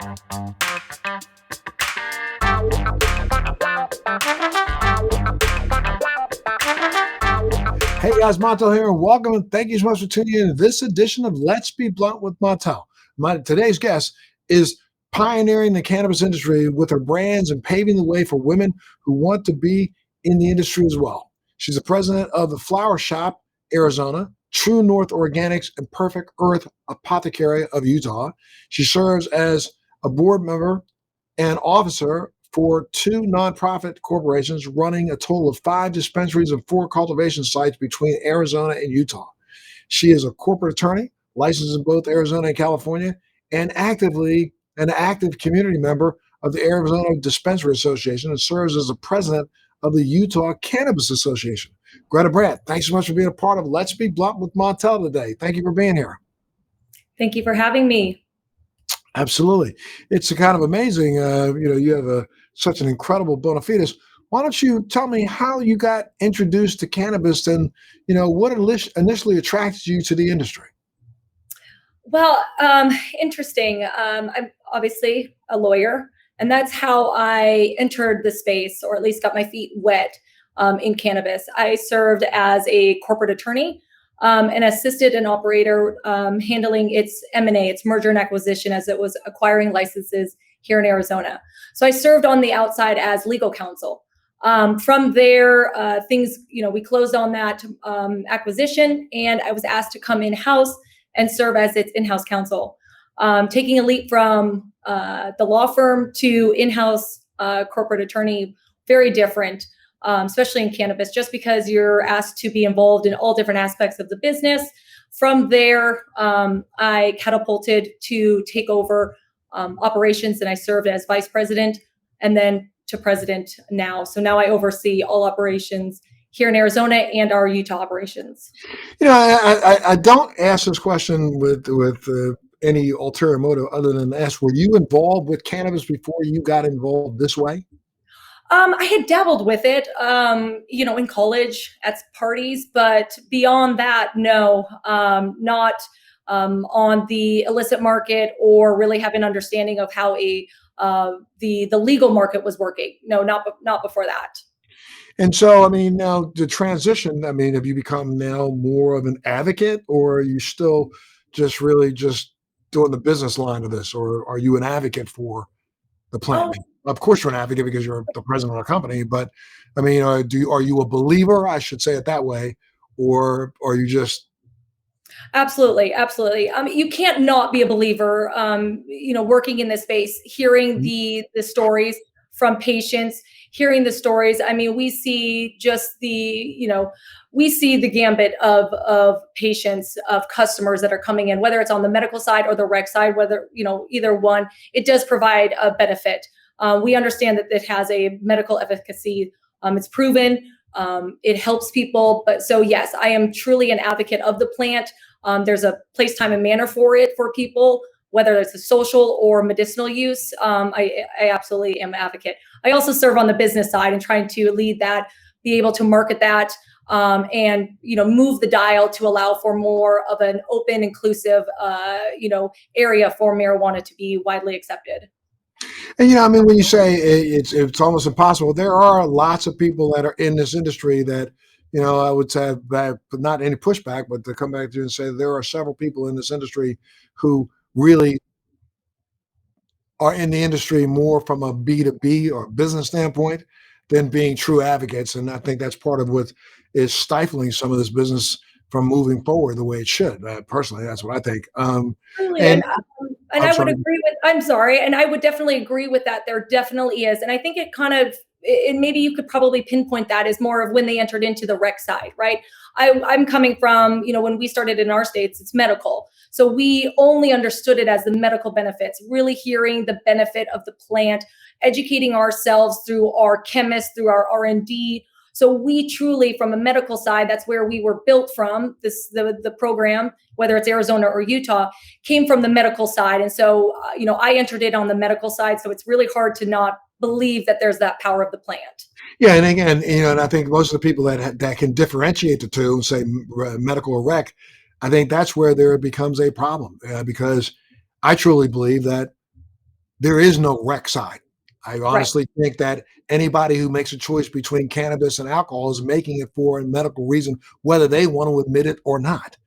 Hey guys, Montel here, and welcome and thank you so much for tuning in to this edition of Let's Be Blunt with Montel. Today's guest is pioneering the cannabis industry with her brands and paving the way for women who want to be in the industry as well. She's the president of the Flower Shop, Arizona, True North Organics, and Perfect Earth Apothecary of Utah. She serves as a board member and officer for 2 nonprofit corporations running a total of 5 dispensaries and 4 cultivation sites between Arizona and Utah. She is a corporate attorney, licensed in both Arizona and California, and actively an active community member of the Arizona Dispensary Association and serves as the president of the Utah Cannabis Association. Greta Brandt, thanks so much for being a part of Let's Be Blunt with Montel today. Thank you for being here. Thank you for having me. Absolutely. It's kind of amazing. You have such an incredible bona fides. Why don't you tell me how you got introduced to cannabis and, what initially attracted you to the industry? Well, interesting. I'm obviously a lawyer, and that's how I entered the space, or at least got my feet wet in cannabis. I served as a corporate attorney and assisted an operator handling its M&A, its merger and acquisition, as it was acquiring licenses here in Arizona. So I served on the outside as legal counsel. From there, we closed on that acquisition, and I was asked to come in-house and serve as its in-house counsel. Taking a leap from the law firm to in-house corporate attorney, very different. Especially in cannabis, just because you're asked to be involved in all different aspects of the business. From there, I catapulted to take over operations, and I served as vice president and then to president now. So now I oversee all operations here in Arizona and our Utah operations. I don't ask this question with any ulterior motive other than ask, were you involved with cannabis before you got involved this way? I had dabbled with it, in college at parties, but beyond that, no, not on the illicit market or really have an understanding of how the legal market was working. No, not before that. And so, now the transition, have you become now more of an advocate, or are you still just really just doing the business line of this, or are you an advocate for the plant? Of course, you're an advocate because you're the president of a company, but are you a believer? I should say it that way, or are you just? Absolutely. You can't not be a believer. Working in this space, hearing the stories from patients, hearing the stories. We see we see the gambit of patients, of customers that are coming in, whether it's on the medical side or the rec side, whether, either one, it does provide a benefit. We understand that it has a medical efficacy. It's proven. It helps people. But so, yes, I am truly an advocate of the plant. There's a place, time, and manner for it for people, whether it's a social or medicinal use. I absolutely am an advocate. I also serve on the business side and trying to lead that, be able to market that, and move the dial to allow for more of an open, inclusive, area for marijuana to be widely accepted. And when you say it's almost impossible, there are lots of people that are in this industry that, I would say that, but not any pushback, but to come back to you and say there are several people in this industry who really are in the industry more from a B2B or business standpoint than being true advocates. And I think that's part of what is stifling some of this business from moving forward the way it should. Personally, that's what I think. And I would agree with, I'm sorry, and I would definitely agree with that. There definitely is. And I think it kind of, and maybe you could probably pinpoint that as more of when they entered into the rec side, right? I'm coming from, when we started in our states, it's medical. So we only understood it as the medical benefits, really hearing the benefit of the plant, educating ourselves through our chemists, through our R&D. So we truly, from a medical side, that's where we were built from. The program, whether it's Arizona or Utah, came from the medical side. And so, I entered it on the medical side. So it's really hard to not believe that there's that power of the plant. Yeah, and again, and I think most of the people that can differentiate the two and say medical or rec, I think that's where there becomes a problem because I truly believe that there is no rec side. I Right. honestly think that anybody who makes a choice between cannabis and alcohol is making it for a medical reason, whether they want to admit it or not.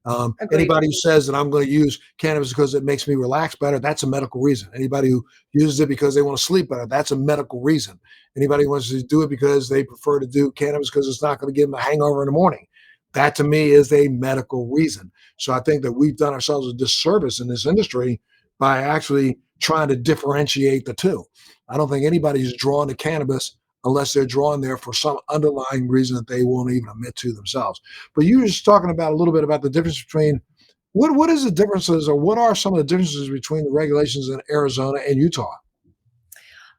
Agreed. Anybody who says that I'm going to use cannabis because it makes me relax better, that's a medical reason. Anybody who uses it because they want to sleep better, that's a medical reason. Anybody who wants to do it because they prefer to do cannabis because it's not going to give them a hangover in the morning, that to me is a medical reason. So I think that we've done ourselves a disservice in this industry by actually trying to differentiate the two. I don't think anybody's drawn to cannabis unless they're drawn there for some underlying reason that they won't even admit to themselves. But you were just talking about a little bit about the difference between what is the differences, or what are some of the differences between the regulations in Arizona and Utah?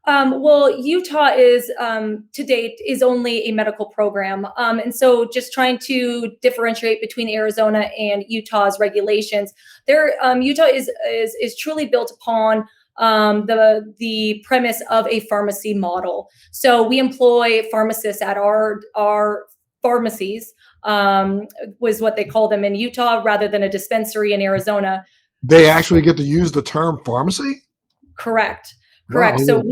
Well, Utah is to date is only a medical program, and so just trying to differentiate between Arizona and Utah's regulations. There, Utah is truly built upon the premise of a pharmacy model. So we employ pharmacists at our pharmacies, was what they call them in Utah, rather than a dispensary in Arizona. They actually get to use the term pharmacy? Correct. Wow. Correct. So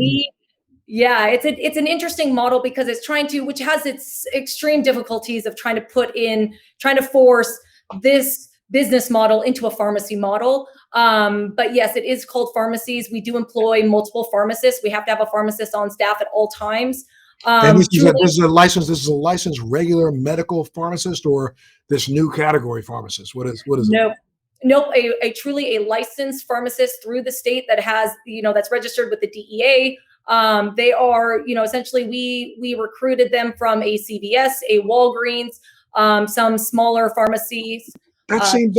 yeah, it's an interesting model because it's trying to, which has its extreme difficulties of trying to force this business model into a pharmacy model. But yes, it is called pharmacies. We do employ multiple pharmacists. We have to have a pharmacist on staff at all times. And this Truly, is a licensed regular medical pharmacist, or this new category pharmacist? What is it? no, nope, a truly a licensed pharmacist through the state that has, that's registered with the DEA. They are, essentially we recruited them from a CVS, a Walgreens, some smaller pharmacies. That seems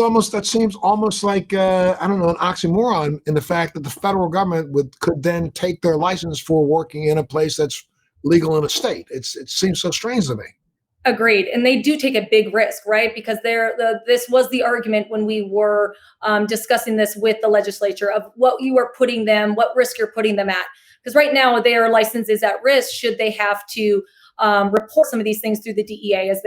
almost like I don't know, an oxymoron, in the fact that the federal government could then take their license for working in a place that's legal in a state. It seems so strange to me. Agreed, and they do take a big risk, right? Because this was the argument when we were discussing this with the legislature of what risk you're putting them at. Because right now their license is at risk should they have to report some of these things through the DEA as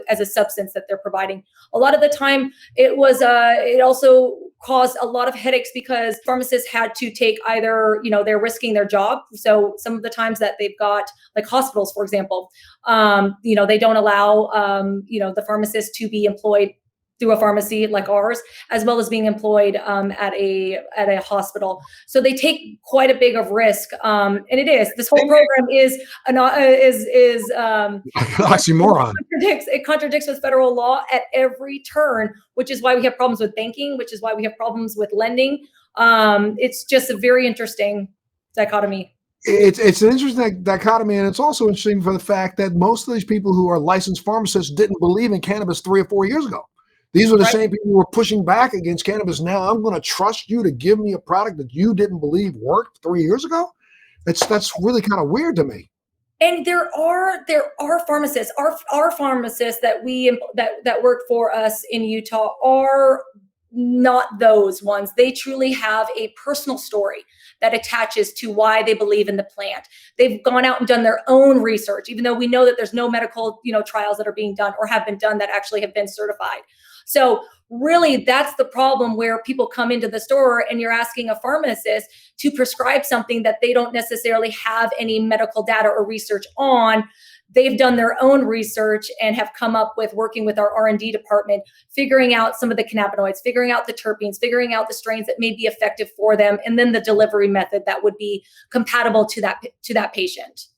as a substance that they're providing. A lot of the time, it also caused a lot of headaches because pharmacists had to take either, they're risking their job. So some of the times that they've got, like hospitals, for example, they don't allow, the pharmacist to be employed through a pharmacy like ours, as well as being employed at a hospital. So they take quite a big of risk, and this whole program is Oxymoron. it contradicts with federal law at every turn, which is why we have problems with banking, which is why we have problems with lending. It's just a very interesting dichotomy. It's an interesting dichotomy, and it's also interesting for the fact that most of these people who are licensed pharmacists didn't believe in cannabis 3 or 4 years ago. These are the same people who are pushing back against cannabis now. I'm going to trust you to give me a product that you didn't believe worked 3 years ago. That's really kind of weird to me. And there are pharmacists, our pharmacists that work for us in Utah are not those ones. They truly have a personal story that attaches to why they believe in the plant. They've gone out and done their own research, even though we know that there's no medical, trials that are being done or have been done that actually have been certified. So really, that's the problem, where people come into the store and you're asking a pharmacist to prescribe something that they don't necessarily have any medical data or research on. They've done their own research and have come up with, working with our R&D department, figuring out some of the cannabinoids, figuring out the terpenes, figuring out the strains that may be effective for them, and then the delivery method that would be compatible to that patient.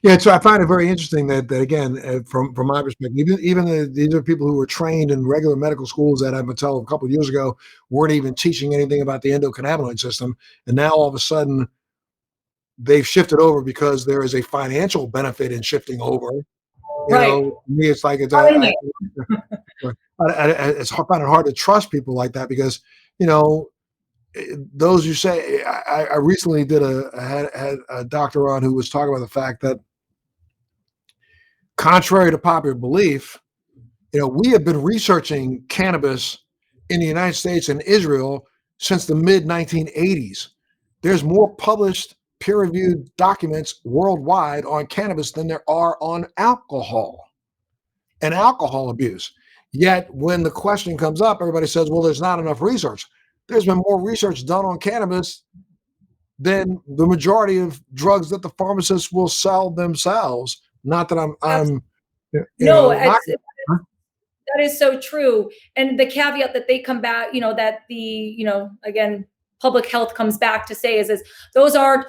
Yeah, so I find it very interesting that again, from my perspective, these are people who were trained in regular medical schools that, I'm told, a couple of years ago weren't even teaching anything about the endocannabinoid system, and now all of a sudden they've shifted over because there is a financial benefit in shifting over. Right. To me, it's like I find it hard to trust people like that because those you say. I recently had a doctor on who was talking about the fact that, contrary to popular belief, we have been researching cannabis in the United States and Israel since the mid 1980s. There's more published peer-reviewed documents worldwide on cannabis than there are on alcohol and alcohol abuse. Yet when the question comes up, everybody says, well, there's not enough research. There's been more research done on cannabis than the majority of drugs that the pharmacists will sell themselves. Not that I'm No, not. that is so true. And the caveat that they come back, that again, public health comes back to say is those are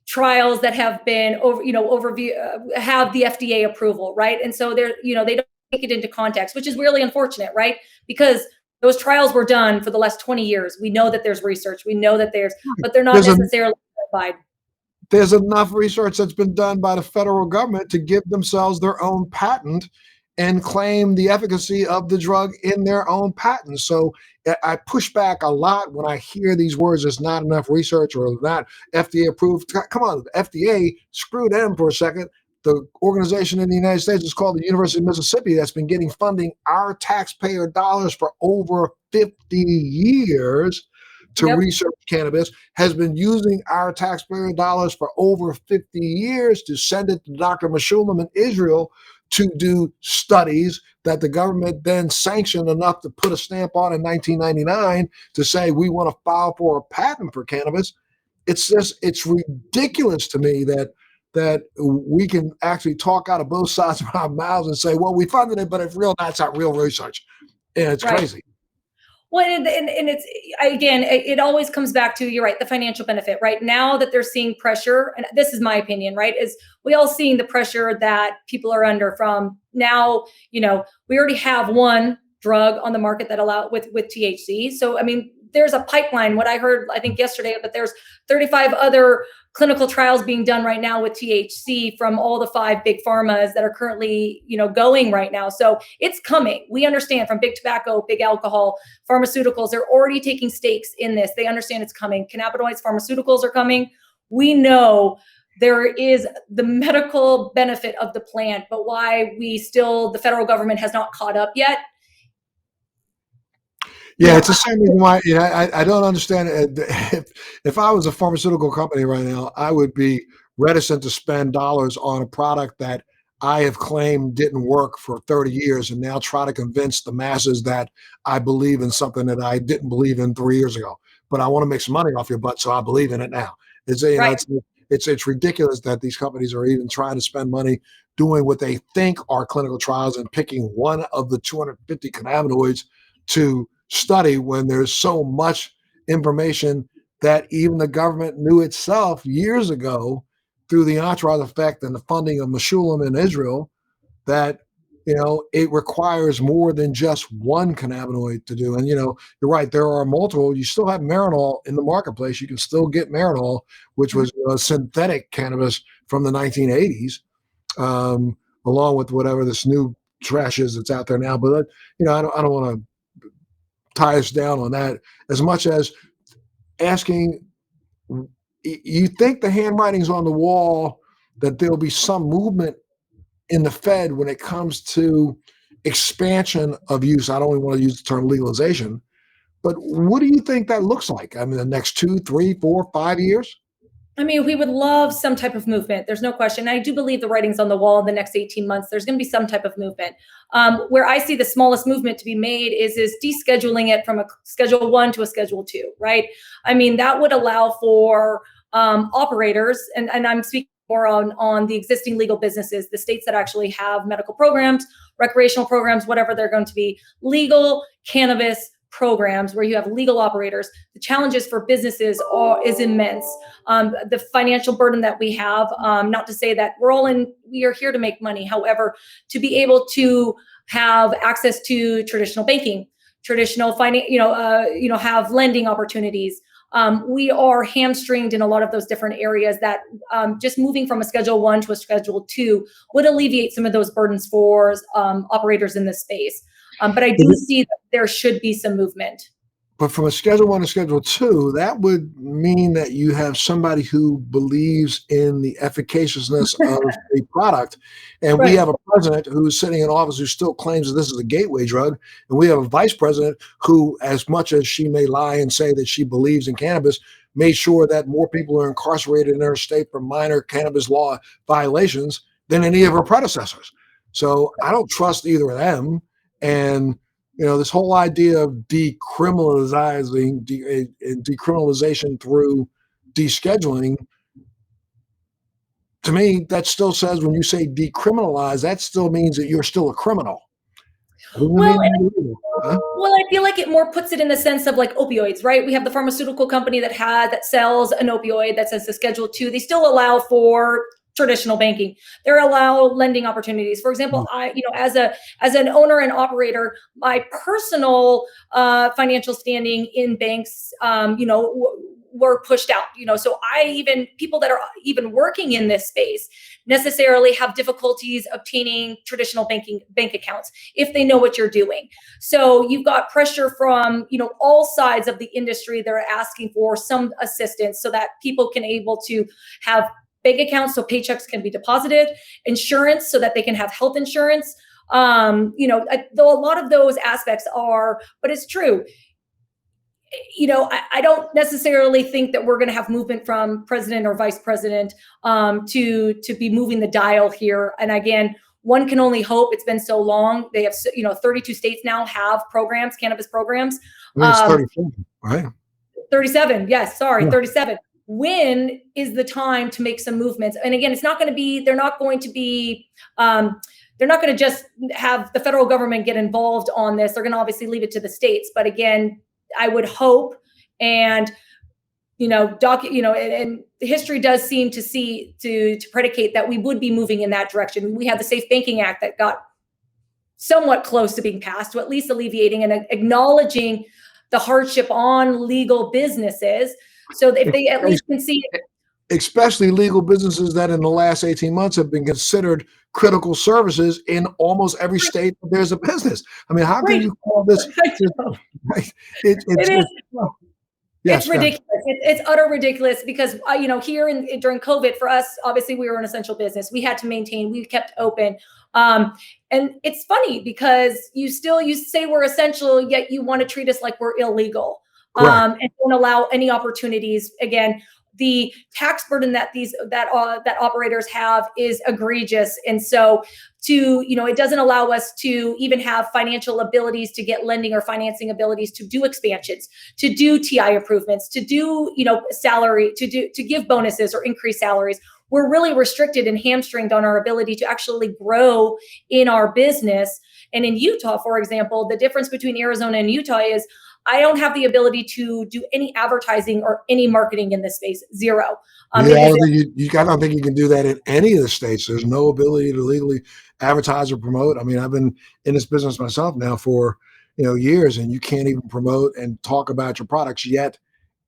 trials that have been have the FDA approval, right? And so they don't take it into context, which is really unfortunate, right? Because those trials were done for the last 20 years. We know that there's research. We know that but they're not necessarily verified. There's enough research that's been done by the federal government to give themselves their own patent and claim the efficacy of the drug in their own patent. So I push back a lot when I hear these words, there's not enough research or not FDA approved. Come on, FDA, screw them for a second. The organization in the United States is called the University of Mississippi that's been getting funding our taxpayer dollars for over 50 years to research cannabis, has been using our taxpayer dollars for over 50 years to send it to Dr. Meshulam in Israel to do studies that the government then sanctioned enough to put a stamp on in 1999 to say we want to file for a patent for cannabis. It's ridiculous to me that we can actually talk out of both sides of our mouths and say, well, we funded it, but that's not real research. And it's crazy. Well, and it's, again, it always comes back to, you're right, the financial benefit, right? Now that they're seeing pressure, and this is my opinion, right, is we all seeing the pressure that people are under from now, we already have one drug on the market that with THC. So, I mean, there's a pipeline. What I heard, I think yesterday, but there's 35 other clinical trials being done right now with THC from all the 5 big pharmas that are currently, going right now. So it's coming. We understand from big tobacco, big alcohol, pharmaceuticals, they're already taking stakes in this. They understand it's coming. Cannabinoids, pharmaceuticals are coming. We know there is the medical benefit of the plant, but why the federal government has not caught up yet. Yeah, it's the same reason why I don't understand it. If I was a pharmaceutical company right now, I would be reticent to spend dollars on a product that I have claimed didn't work for 30 years and now try to convince the masses that I believe in something that I didn't believe in 3 years ago. But I want to make some money off your butt, so I believe in it now. It's ridiculous that these companies are even trying to spend money doing what they think are clinical trials and picking one of the 250 cannabinoids to study when there's so much information that even the government knew itself years ago through the entourage effect and the funding of Meshulam in Israel that it requires more than just one cannabinoid to do. And you're right, there are multiple. You still have Marinol in the marketplace. You can still get Marinol, which was synthetic cannabis from the 1980s, along with whatever this new trash is that's out there now. But I don't want to tie us down on that as much as asking, you think the handwriting's on the wall that there'll be some movement in the Fed when it comes to expansion of use. I don't even want to use the term legalization, but what do you think that looks like? I mean, the next 2, 3, 4, 5 years? I mean, we would love some type of movement. There's no question. I do believe the writing's on the wall in the next 18 months. There's going to be some type of movement. Where I see the smallest movement to be made is descheduling it from a Schedule 1 to a Schedule 2, right? I mean, that would allow for operators, and I'm speaking more on the existing legal businesses, the states that actually have medical programs, recreational programs, whatever they're going to be, legal cannabis programs where you have legal operators. The challenges for businesses is immense. The financial burden that we have, not to say that we are here to make money. However, to be able to have access to traditional banking, traditional finance, have lending opportunities. We are hamstringed in a lot of those different areas that just moving from a Schedule 1 to a Schedule 2 would alleviate some of those burdens for operators in this space. But I do see that there should be some movement. But from a Schedule 1 to Schedule 2, that would mean that you have somebody who believes in the efficaciousness of a product. And we have a president who's sitting in office who still claims that this is a gateway drug. And we have a vice president who, as much as she may lie and say that she believes in cannabis, made sure that more people are incarcerated in her state for minor cannabis law violations than any of her predecessors. So I don't trust either of them. And this whole idea of decriminalization through descheduling, to me, that still says when you say decriminalize, that still means that you're still a criminal. Well, Huh? well, I feel like it more puts it in the sense of like opioids, right? We have the pharmaceutical company that sells an opioid that says the Schedule 2. They still allow for traditional banking. They allow lending opportunities. For example, as an owner and operator, my personal financial standing in banks, were pushed out. So people that are even working in this space necessarily have difficulties obtaining traditional bank accounts if they know what you're doing. So you've got pressure from all sides of the industry. They're asking for some assistance so that people can able to have bank accounts so paychecks can be deposited, insurance so that they can have health insurance. Though a lot of those aspects are, but it's true. I don't necessarily think that we're going to have movement from president or vice president to be moving the dial here. And again, one can only hope. It's been so long. They have 32 states now have programs, cannabis programs. It's 37, right? 37. Yes, sorry, Yeah. 37. When is the time to make some movements? And again, it's not going to be. They're not going to just have the federal government get involved on this. They're going to obviously leave it to the states. But again, I would hope, and and history does seem to predicate that we would be moving in that direction. We had the Safe Banking Act that got somewhat close to being passed, to at least alleviating and acknowledging the hardship on legal businesses, so if they at least can see it. Especially legal businesses that in the last 18 months have been considered critical services in almost every state that there's a business. I mean, how can you call this? Right? It's ridiculous. It's utter ridiculous because here during COVID for us, obviously we were an essential business. We had to maintain. We kept open, and it's funny because you say we're essential, yet you want to treat us like we're illegal, and don't allow any opportunities. Again, the tax burden that that operators have is egregious, and so it doesn't allow us to even have financial abilities to get lending or financing abilities to do expansions, to do TI improvements, to do salary, to give bonuses or increase salaries. We're really restricted and hamstringed on our ability to actually grow in our business. And in Utah, for example, the difference between Arizona and Utah is I don't have the ability to do any advertising or any marketing in this space. Zero. I don't think you can do that in any of the states. There's no ability to legally advertise or promote. I mean, I've been in this business myself now for years, and you can't even promote and talk about your products, yet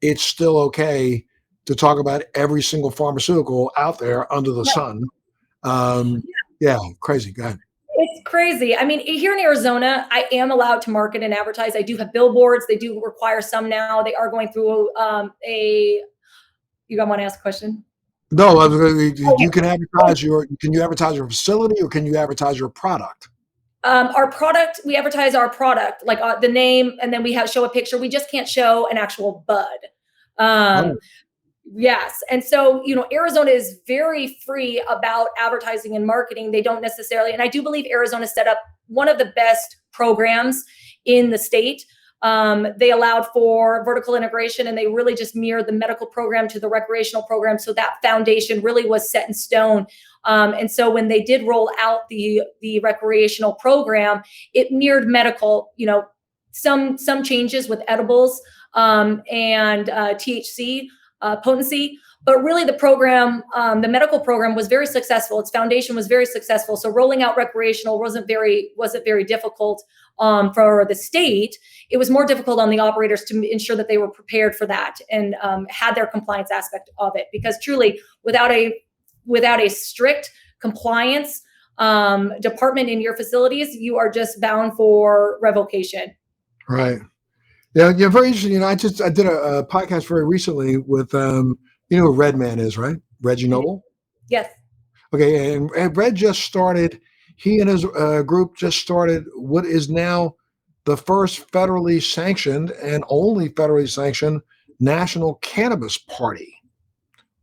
it's still okay to talk about every single pharmaceutical out there under the sun. Crazy. Go ahead. It's crazy. I mean, here in Arizona, I am allowed to market and advertise. I do have billboards. They do require some now. They are going through You want to ask a question? No, you can advertise can you advertise your facility, or can you advertise your product? Our product, we advertise our product, like the name, and then we show a picture. We just can't show an actual bud. Yes. And so, Arizona is very free about advertising and marketing. They don't necessarily, and I do believe Arizona set up one of the best programs in the state. They allowed for vertical integration, and they really just mirrored the medical program to the recreational program. So that foundation really was set in stone. And so when they did roll out the recreational program, it mirrored medical, some changes with edibles and THC potency, but really the program, the medical program was very successful. Its foundation was very successful. So rolling out recreational wasn't very difficult for the state. It was more difficult on the operators to ensure that they were prepared for that and had their compliance aspect of it. Because truly, without a strict compliance department in your facilities, you are just bound for revocation. Right. Yeah, very interesting. I did a podcast very recently with who Red Man is, right? Reggie Noble. Yes. Okay, and Red just started. He and his group just started what is now the first federally sanctioned and only federally sanctioned National Cannabis Party.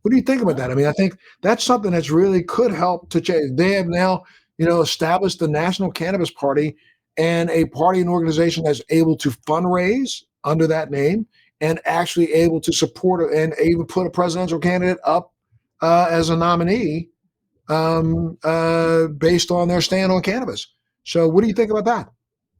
What do you think about that? I mean, I think that's something that's really could help to change. They have now, established the National Cannabis Party, and a party and organization that's able to fundraise under that name and actually able to support and even put a presidential candidate up as a nominee based on their stand on cannabis. So what do you think about that?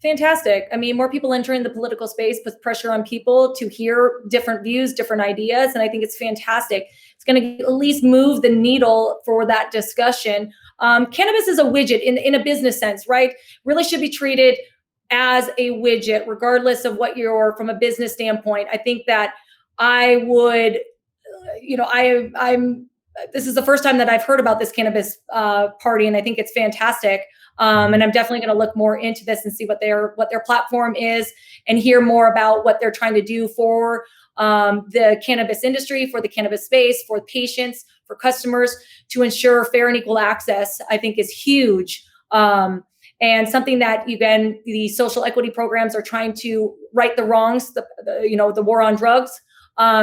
Fantastic. I mean, more people entering the political space puts pressure on people to hear different views, different ideas. And I think it's fantastic. It's going to at least move the needle for that discussion. Cannabis is a widget in a business sense, right? Really should be treated as a widget, regardless of what you're from a business standpoint. I think that I would, I'm this is the first time that I've heard about this cannabis party, and I think it's fantastic. And I'm definitely going to look more into this and see what their platform is, and hear more about what they're trying to do for the cannabis industry, for the cannabis space, for patients, for customers, to ensure fair and equal access. I think is huge. And something that, again, the social equity programs are trying to right the wrongs. The war on drugs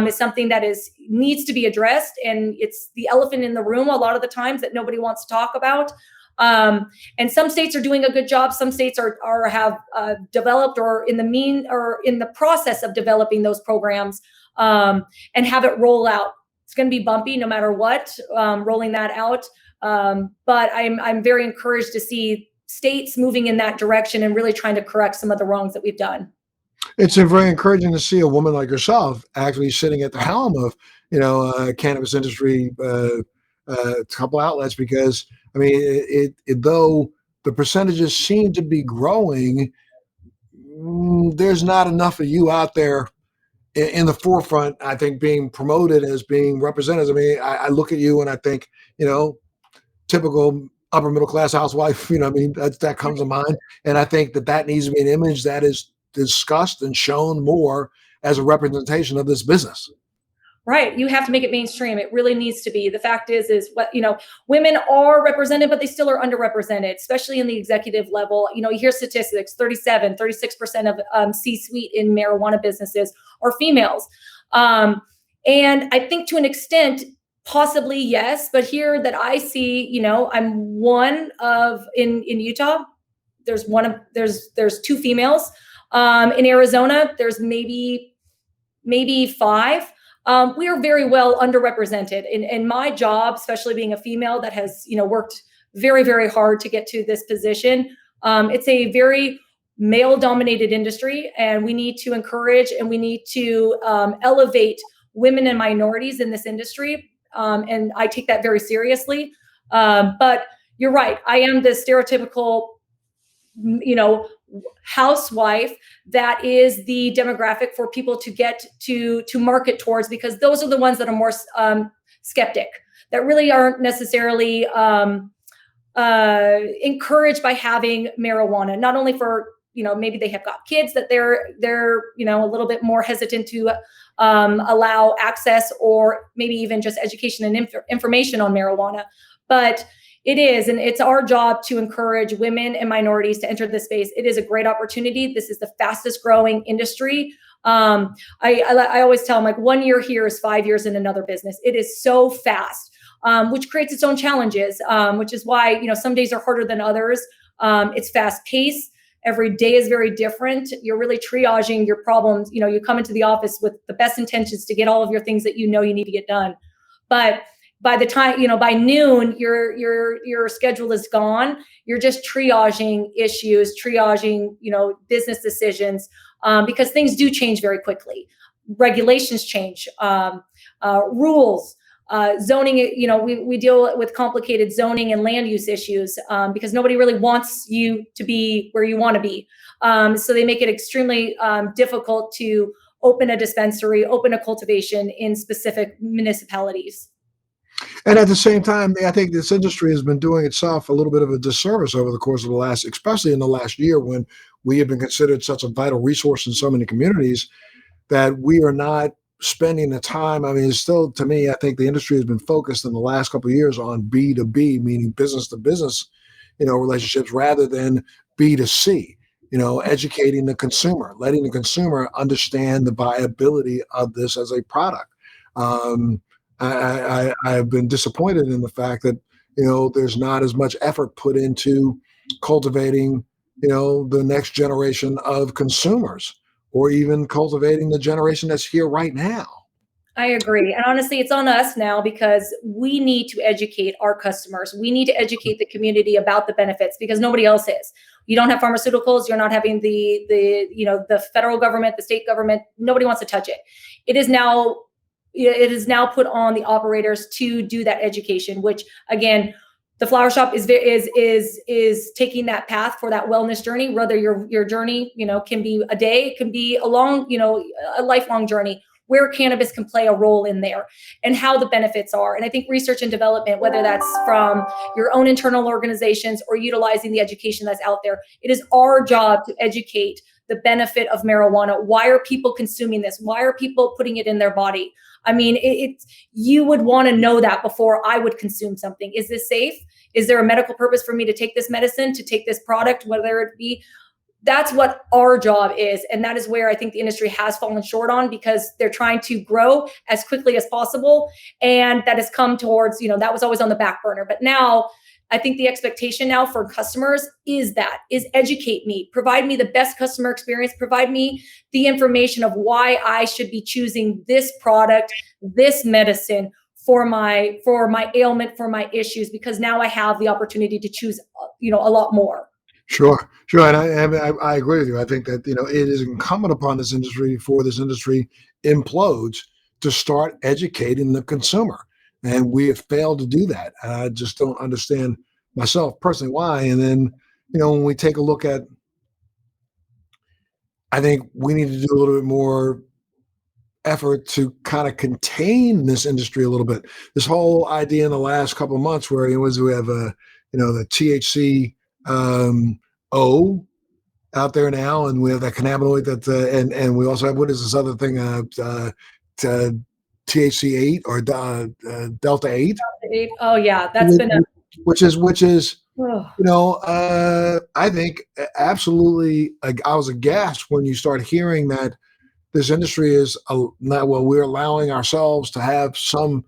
is something that needs to be addressed, and it's the elephant in the room a lot of the times that nobody wants to talk about. And some states are doing a good job. Some states have developed or in the process of developing those programs and have it roll out. It's going to be bumpy no matter what, rolling that out. But I'm very encouraged to see states moving in that direction and really trying to correct some of the wrongs that we've done. It's very encouraging to see a woman like yourself actually sitting at the helm of, cannabis industry, couple outlets, because I mean, though the percentages seem to be growing, there's not enough of you out there in the forefront, I think, being promoted as being representatives. I mean, I look at you and I think, typical upper middle class housewife, that comes to mind. And I think that needs to be an image that is discussed and shown more as a representation of this business. Right. You have to make it mainstream. It really needs to be. The fact is what, women are represented, but they still are underrepresented, especially in the executive level. You hear statistics, 36% of C-suite in marijuana businesses are females. And I think to an extent, possibly yes, but here that I see, I'm one of, in Utah, there's two females. In Arizona, there's maybe 5. We are very well underrepresented in my job, especially being a female that has, worked very, very hard to get to this position. It's a very male dominated industry, and we need to encourage and we need to elevate women and minorities in this industry. And I take that very seriously. But you're right. I am the stereotypical, housewife that is the demographic for people to get to market towards, because those are the ones that are more skeptic, that really aren't necessarily encouraged by having marijuana. Not only for, maybe they have got kids that they're a little bit more hesitant to allow access, or maybe even just education and information on marijuana. But it is, and it's our job to encourage women and minorities to enter this space. It is a great opportunity. This is the fastest growing industry. I always tell them, like, 1 year here is 5 years in another business. It is so fast, which creates its own challenges, which is why, some days are harder than others. It's fast paced. Every day is very different. You're really triaging your problems. You come into the office with the best intentions to get all of your things that you need to get done. But by the time, by noon, your schedule is gone. You're just triaging issues, triaging, business decisions, because things do change very quickly. Regulations change, rules, zoning. We deal with complicated zoning and land use issues because nobody really wants you to be where you want to be. So they make it extremely difficult to open a dispensary, open a cultivation in specific municipalities. And at the same time, I think this industry has been doing itself a little bit of a disservice over the course of especially in the last year, when we have been considered such a vital resource in so many communities, that we are not spending the time. I mean, still, to me, I think the industry has been focused in the last couple of years on B2B, meaning business to business, relationships, rather than B2C, educating the consumer, letting the consumer understand the viability of this as a product. I've been disappointed in the fact that, there's not as much effort put into cultivating, the next generation of consumers or even cultivating the generation that's here right now. I agree. And honestly, it's on us now because we need to educate our customers. We need to educate the community about the benefits because nobody else is. You don't have pharmaceuticals, you're not having the federal government, the state government, nobody wants to touch it. It is now put on the operators to do that education, which again, the flower shop is taking that path for that wellness journey. Whether your journey, can be a day, it can be a lifelong journey where cannabis can play a role in there and how the benefits are. And I think research and development, whether that's from your own internal organizations or utilizing the education that's out there, it is our job to educate the benefit of marijuana. Why are people consuming this? Why are people putting it in their body? I mean, you would want to know that before I would consume something. Is this safe? Is there a medical purpose for me to take this medicine, to take this product, whether it be? That's what our job is. And that is where I think the industry has fallen short on because they're trying to grow as quickly as possible. And that has come towards, that was always on the back burner. But now I think the expectation now for customers is educate me, provide me the best customer experience, provide me the information of why I should be choosing this product, this medicine for my ailment, for my issues, because now I have the opportunity to choose, a lot more. Sure, and I agree with you. I think that it is incumbent upon this industry before this industry implodes to start educating the consumer, and we have failed to do that. I just don't understand myself personally why. And then when we take a look at, I think we need to do a little bit more effort to kind of contain this industry a little bit. This whole idea in the last couple of months where we have the THC O out there now, and we have that cannabinoid that and we also have, what is this other thing, THC 8 or Delta 8. Oh yeah, that's been which is oh. I think absolutely. I was aghast when you start hearing that this industry is we're allowing ourselves to have some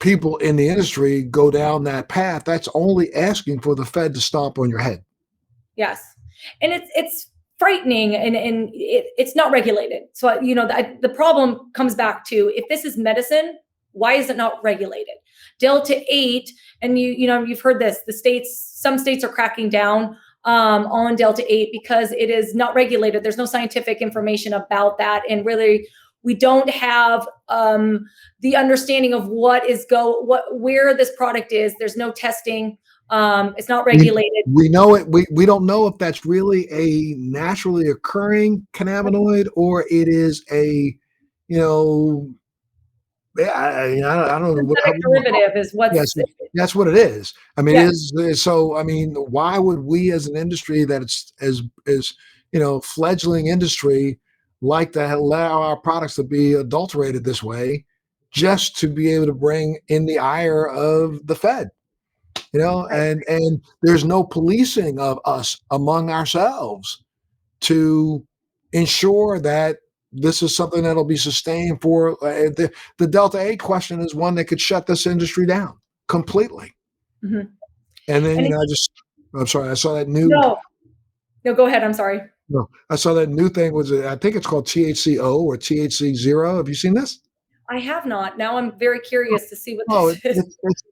people in the industry go down that path. That's only asking for the Fed to stomp on your head. Yes. And it's frightening and it's not regulated. So, the problem comes back to, if this is medicine, why is it not regulated? Delta 8, and you've heard this, some states are cracking down on Delta 8 because it is not regulated. There's no scientific information about that. And really, we don't have the understanding of where this product is. There's no testing. It's not regulated. We know it. We don't know if that's really a naturally occurring cannabinoid or it is a, I don't know. Synthetic derivative is what. Yes, that's what it is. I mean, so. I mean, why would we, as an industry that is fledgling industry, like to allow our products to be adulterated this way, just to be able to bring in the ire of the Fed? And there's no policing of us among ourselves to ensure that this is something that'll be sustained for the Delta 8 question is one that could shut this industry down completely. Mm-hmm. And then, I'm sorry, I saw that new. No, go ahead. I'm sorry. No, I saw that new thing I think it's called THCO or THC 0. Have you seen this? I have not. Now I'm very curious to see what this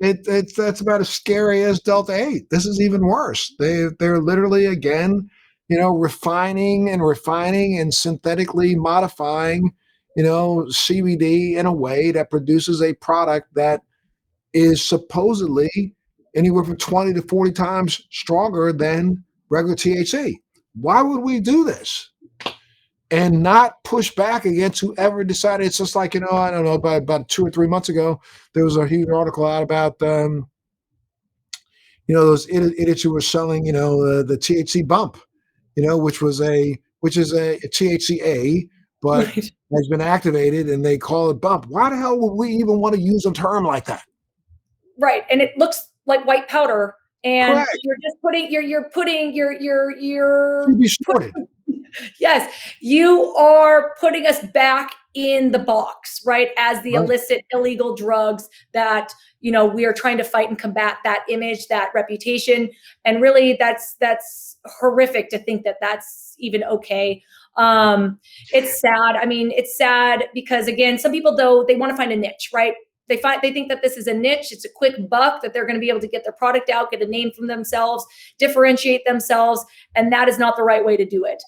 is. That's about as scary as Delta 8. This is even worse. They're literally, again, refining and synthetically modifying, CBD in a way that produces a product that is supposedly anywhere from 20 to 40 times stronger than regular THC. Why would we do this? And not push back against whoever decided. It's just like, I don't know, about 2 or 3 months ago, there was a huge article out about, those idiots who were selling, the THC bump, which is a THCA, but has been activated and they call it bump. Why the hell would we even want to use a term like that? Right. And it looks like white powder. And correct. You're just putting, you're yes, you are putting us back in the box, right? As the illicit, illegal drugs that, we are trying to fight and combat, that image, that reputation. And really that's horrific to think that that's even okay. It's sad. I mean, it's sad because again, some people though they want to find a niche, right? They think that this is a niche, it's a quick buck that they're going to be able to get their product out, get a name from themselves, differentiate themselves, and that is not the right way to do it.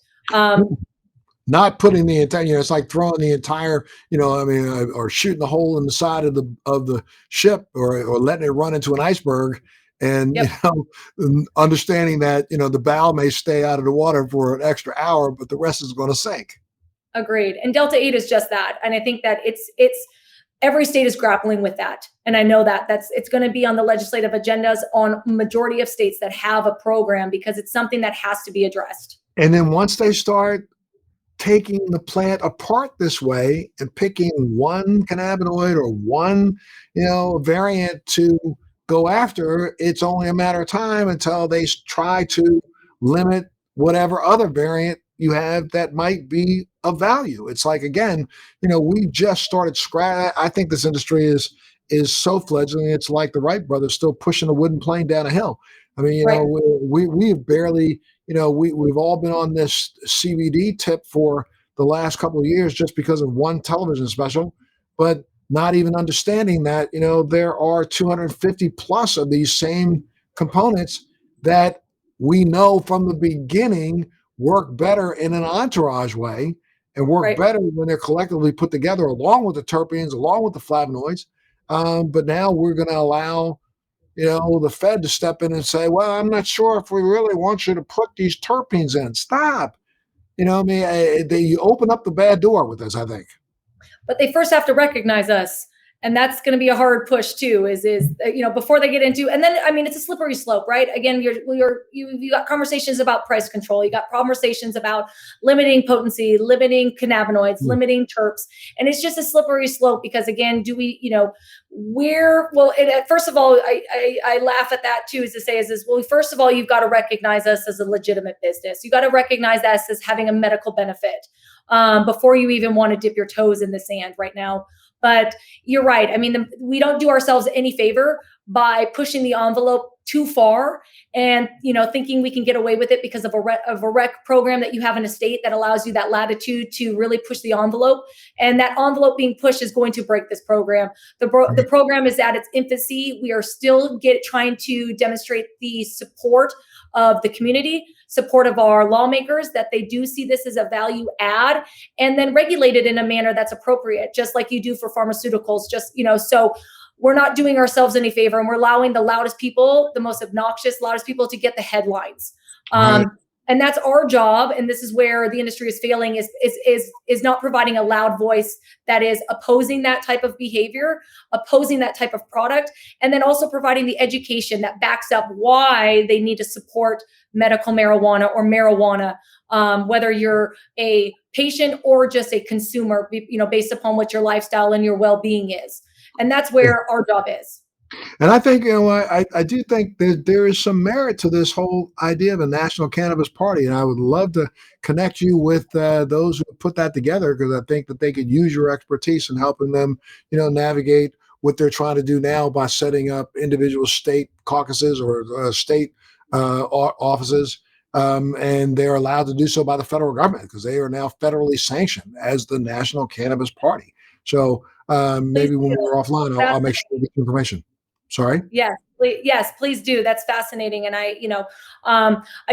Not putting the entire, it's like throwing the entire, I mean, or shooting a hole in the side of the ship, or letting it run into an iceberg, and Yep. understanding that the bow may stay out of the water for an extra hour, but the rest is going to sink. Agreed. And Delta 8 is just that. And I think that it's every state is grappling with that. And I know that it's going to be on the legislative agendas on majority of states that have a program, because it's something that has to be addressed. And then once they start taking the plant apart this way and picking one cannabinoid or one, variant to go after, it's only a matter of time until they try to limit whatever other variant you have that might be of value. It's like, again, we just started scratch. I think this industry is so fledgling. It's like the Wright brothers still pushing a wooden plane down a hill. I mean, Right. we've barely, we've all been on this CBD tip for the last couple of years just because of one television special, but not even understanding that, there are 250 plus of these same components that we know from the beginning work better in an entourage way, and work Right. better when they're collectively put together along with the terpenes, along with the flavonoids. But now we're going to allow the Fed to step in and say, well, I'm not sure if we really want you to put these terpenes in. Stop. I mean, they open up the bad door with this, I think. But they first have to recognize us. And that's going to be a hard push too, is before they get into, and then, I mean, it's a slippery slope, right? Again, you got conversations about price control. You got conversations about limiting potency, limiting cannabinoids, limiting terps. And it's just a slippery slope because, again, do we, first of all, I laugh at that too, well, first of all, you've got to recognize us as a legitimate business. You got to recognize us as having a medical benefit before you even want to dip your toes in the sand right now. But you're right. I mean, we don't do ourselves any favor by pushing the envelope too far and, thinking we can get away with it because of a rec program that you have in a state that allows you that latitude to really push the envelope. And that envelope being pushed is going to break this program. The program is at its infancy. We are still trying to demonstrate the support of the community, support of our lawmakers, that they do see this as a value add, and then regulate it in a manner that's appropriate, just like you do for pharmaceuticals. So we're not doing ourselves any favor, and we're allowing the loudest people, the most obnoxious, loudest people to get the headlines. Right. And that's our job. And this is where the industry is failing, is not providing a loud voice that is opposing that type of behavior, opposing that type of product, and then also providing the education that backs up why they need to support medical marijuana or marijuana, whether you're a patient or just a consumer, based upon what your lifestyle and your well-being is. And that's where our job is. And I think, I do think that there is some merit to this whole idea of a national cannabis party. And I would love to connect you with those who put that together, because I think that they could use your expertise in helping them, navigate what they're trying to do now by setting up individual state caucuses or state offices. And they're allowed to do so by the federal government because they are now federally sanctioned as the National Cannabis Party. So maybe when we're offline, I'll make sure to get information. Sorry? Yes, please do. That's fascinating. And I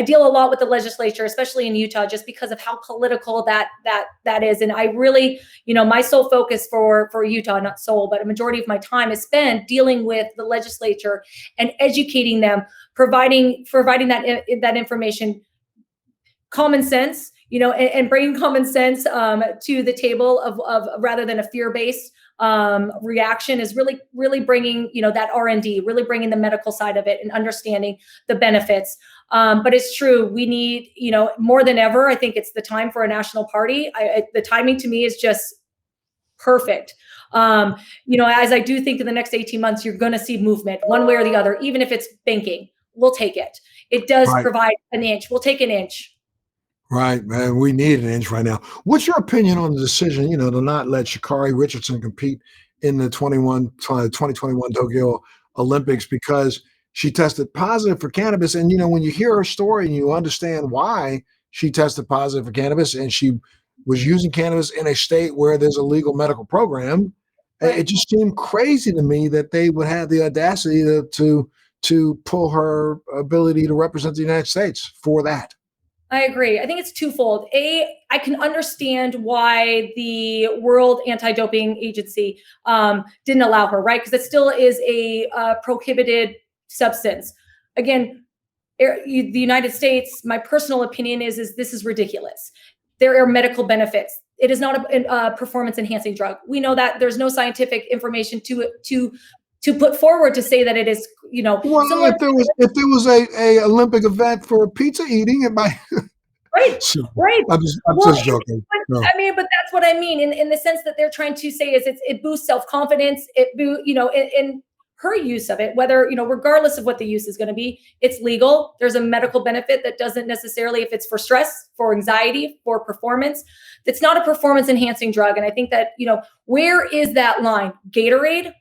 deal a lot with the legislature, especially in Utah, just because of how political that is. And I really, my sole focus for Utah, not sole, but a majority of my time is spent dealing with the legislature and educating them, providing that information, common sense, and bringing common sense to the table of rather than a fear-based reaction, is really bringing, that R&D, really bringing the medical side of it and understanding the benefits. But it's true. We need, more than ever, I think it's the time for a national party. The timing to me is just perfect. As I do think in the next 18 months, you're going to see movement one way or the other, even if it's banking, we'll take it. It does provide an inch. We'll take an inch. Right, man. We need an inch right now. What's your opinion on the decision, to not let Sha'Carri Richardson compete in the 2021 Tokyo Olympics because she tested positive for cannabis? And, when you hear her story and you understand why she tested positive for cannabis, and she was using cannabis in a state where there's a legal medical program. It Right. just seemed crazy to me that they would have the audacity to pull her ability to represent the United States for that. I agree. I think it's twofold. I can understand why the World Anti-Doping Agency didn't allow her, right? Because it still is a prohibited substance. Again, the United States, my personal opinion is this is ridiculous. There are medical benefits. It is not a performance enhancing drug. We know that there's no scientific information to put forward to say that it is, Well, similar. if there was a Olympic event for pizza eating, it might. Right, right. I'm Well, just joking. No. but that's what I mean in the sense that they're trying to say is it boosts self-confidence. In her use of it, whether, regardless of what the use is going to be, it's legal. There's a medical benefit that doesn't necessarily, if it's for stress, for anxiety, for performance, it's not a performance enhancing drug. And I think that, where is that line? Gatorade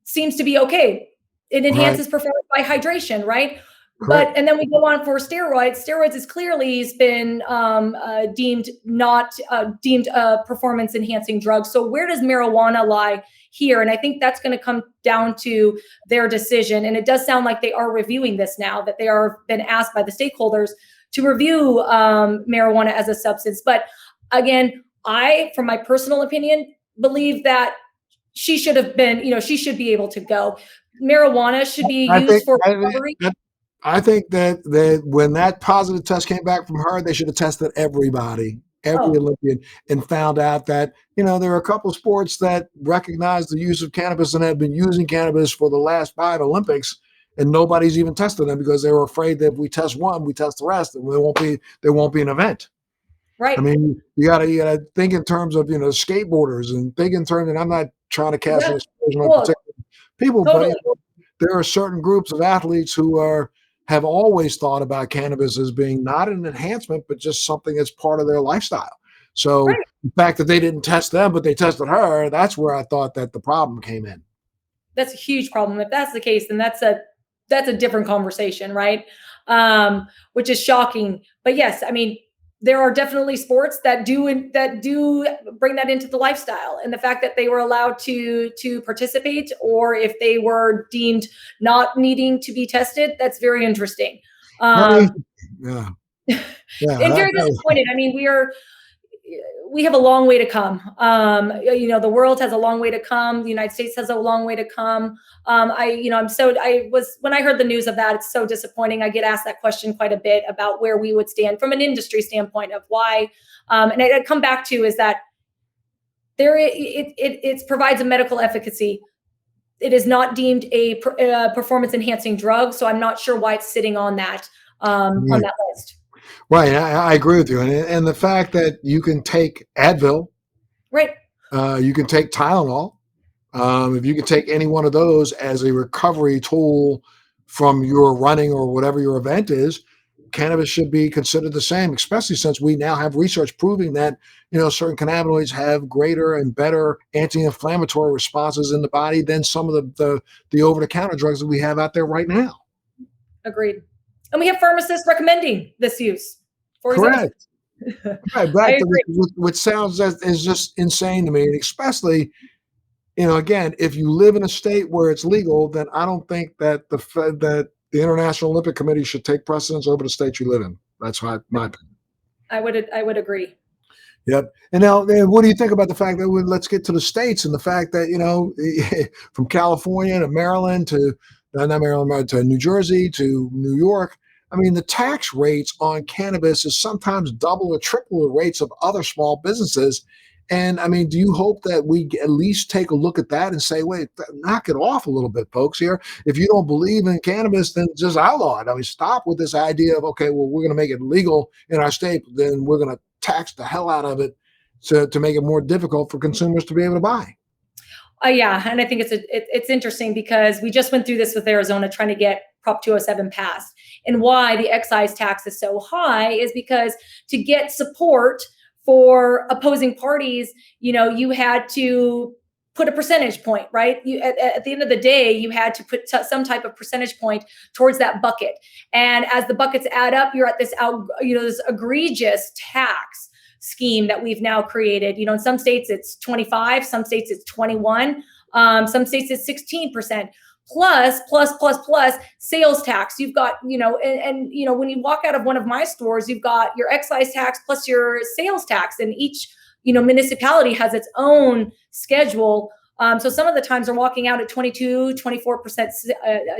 seems to be okay. It enhances performance by hydration, right? Correct. And then we go on for steroids. Steroids is clearly been deemed not deemed a performance enhancing drug. So where does marijuana lie here? And I think that's going to come down to their decision. And it does sound like they are reviewing this now, that they are been asked by the stakeholders to review marijuana as a substance. But again, from my personal opinion, believe that she should have been, she should be able to go. Marijuana should be used for recovery. I think that when that positive test came back from her, they should have tested everybody, every Olympian, and found out that, there are a couple of sports that recognize the use of cannabis and have been using cannabis for the last 5 Olympics, and nobody's even tested them because they were afraid that if we test one, we test the rest, and there won't be an event. Right. I mean, you gotta think in terms of, skateboarders, and think in terms, and I'm not trying to cast an aspersion on particular people, Totally. but there are certain groups of athletes who have always thought about cannabis as being not an enhancement, but just something that's part of their lifestyle. So the fact that they didn't test them, but they tested her, that's where I thought that the problem came in. That's a huge problem. If that's the case, then that's a different conversation, right? Which is shocking. But yes, I mean, there are definitely sports that do bring that into the lifestyle, and the fact that they were allowed to participate, or if they were deemed not needing to be tested, that's very interesting. Yeah. And very disappointed. I mean, we have a long way to come. The world has a long way to come. The United States has a long way to come. When I heard the news of that, it's so disappointing. I get asked that question quite a bit about where we would stand from an industry standpoint of why. And I'd come back to is that it provides a medical efficacy. It is not deemed a performance enhancing drug. So I'm not sure why it's sitting on that list. Right, I agree with you, and the fact that you can take Advil, right? You can take Tylenol. If you can take any one of those as a recovery tool from your running or whatever your event is, cannabis should be considered the same. Especially since we now have research proving that certain cannabinoids have greater and better anti-inflammatory responses in the body than some of the over-the-counter drugs that we have out there right now. Agreed. And we have pharmacists recommending this use. Correct. Right, which sounds is just insane to me, and especially, again, if you live in a state where it's legal, then I don't think that the International Olympic Committee should take precedence over the state you live in. That's my opinion. I would agree. Yep. And now, what do you think about the fact that let's get to the states and the fact that from California to Maryland to not Maryland to New Jersey to New York. I mean, the tax rates on cannabis is sometimes double or triple the rates of other small businesses. And I mean, do you hope that we at least take a look at that and say, wait, knock it off a little bit, folks, here. If you don't believe in cannabis, then just outlaw it. I mean, stop with this idea of, okay, well, we're going to make it legal in our state, then we're going to tax the hell out of it to make it more difficult for consumers to be able to buy. Yeah, and I think it's interesting because we just went through this with Arizona trying to get Prop 207 passed. And why the excise tax is so high is because to get support for opposing parties, you had to put a percentage point, right? At the end of the day, you had to put some type of percentage point towards that bucket. And as the buckets add up, you're at this this egregious tax scheme that we've now created. In some states it's 25, some states it's 21, some states it's 16%. Plus sales tax. You've got, and when you walk out of one of my stores, you've got your excise tax plus your sales tax, and each, municipality has its own schedule. So some of the times they're walking out at 22, 24%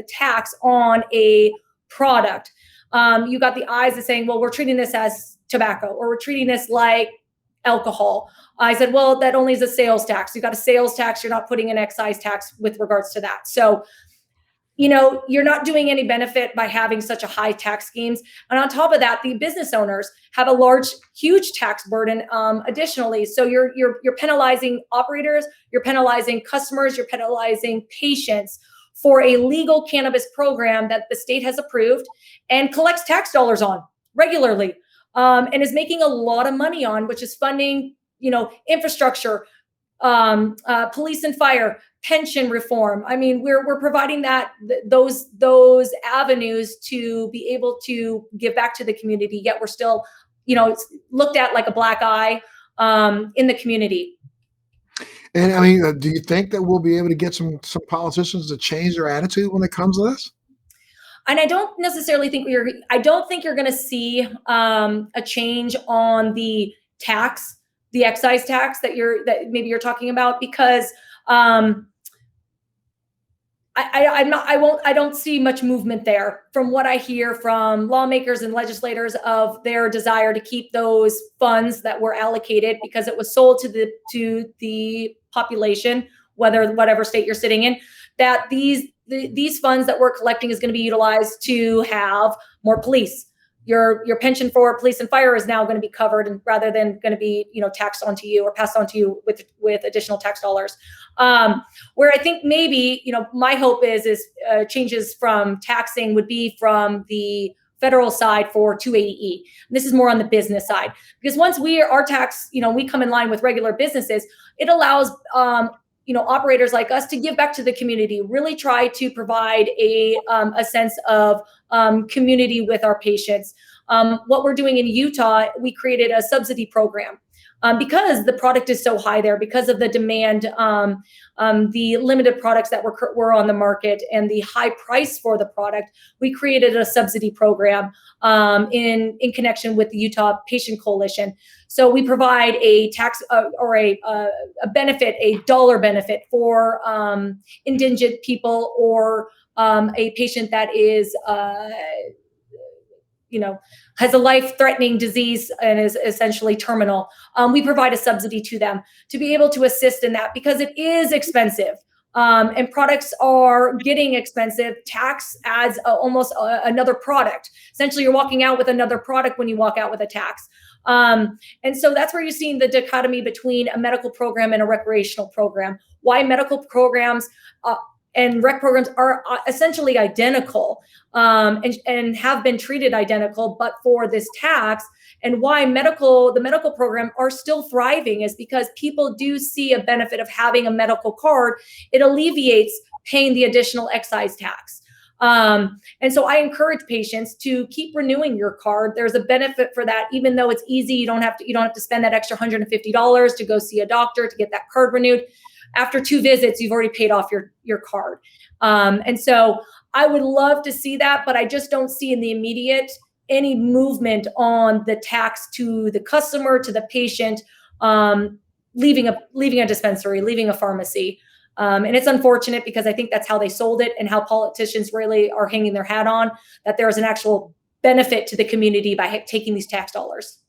tax on a product. You got the eyes of saying, well, we're treating this as tobacco, or we're treating this like alcohol. I said, well, that only is a sales tax. You got a sales tax. You're not putting an excise tax with regards to that. So, you're not doing any benefit by having such a high tax schemes. And on top of that, the business owners have a huge tax burden additionally. So you're penalizing operators, you're penalizing customers, you're penalizing patients for a legal cannabis program that the state has approved and collects tax dollars on regularly, and is making a lot of money on, which is funding, infrastructure, police and fire, pension reform. I mean, we're providing those avenues to be able to give back to the community. Yet we're still, it's looked at like a black eye in the community. And I mean, do you think that we'll be able to get some politicians to change their attitude when it comes to this? And I don't necessarily think you're going to see a change on the tax, the excise tax that maybe you're talking about, because I don't see much movement there from what I hear from lawmakers and legislators of their desire to keep those funds that were allocated, because it was sold to the population, whatever state you're sitting in, that these funds that we're collecting is going to be utilized to have more police. Your pension for police and fire is now going to be covered, and rather than going to be taxed onto you or passed on to you with additional tax dollars. Where I think maybe my hope is changes from taxing would be from the federal side for 280E. And this is more on the business side, because once our tax, we come in line with regular businesses, it allows operators like us to give back to the community, really try to provide a sense of community with our patients. What we're doing in Utah, we created a subsidy program because the product is so high there, because of the demand, the limited products that were on the market, and the high price for the product. We created a subsidy program in connection with the Utah Patient Coalition. So we provide a tax or a benefit, a dollar benefit for indigent people, or a patient that is has a life-threatening disease and is essentially terminal. We provide a subsidy to them to be able to assist in that, because it is expensive. And products are getting expensive. Tax adds almost another product. Essentially, you're walking out with another product when you walk out with a tax. And so that's where you're seeing the dichotomy between a medical program and a recreational program. Why medical programs and rec programs are essentially identical, and have been treated identical, but for this tax. And why the medical program are still thriving is because people do see a benefit of having a medical card. It alleviates paying the additional excise tax. And so I encourage patients to keep renewing your card. There's a benefit for that, even though it's easy. You don't have to spend that extra $150 to go see a doctor to get that card renewed. After 2 visits, you've already paid off your card. And so I would love to see that, but I just don't see in the immediate any movement on the tax to the customer, to the patient, leaving a dispensary, leaving a pharmacy. And it's unfortunate, because I think that's how they sold it, and how politicians really are hanging their hat on that there is an actual benefit to the community by taking these tax dollars.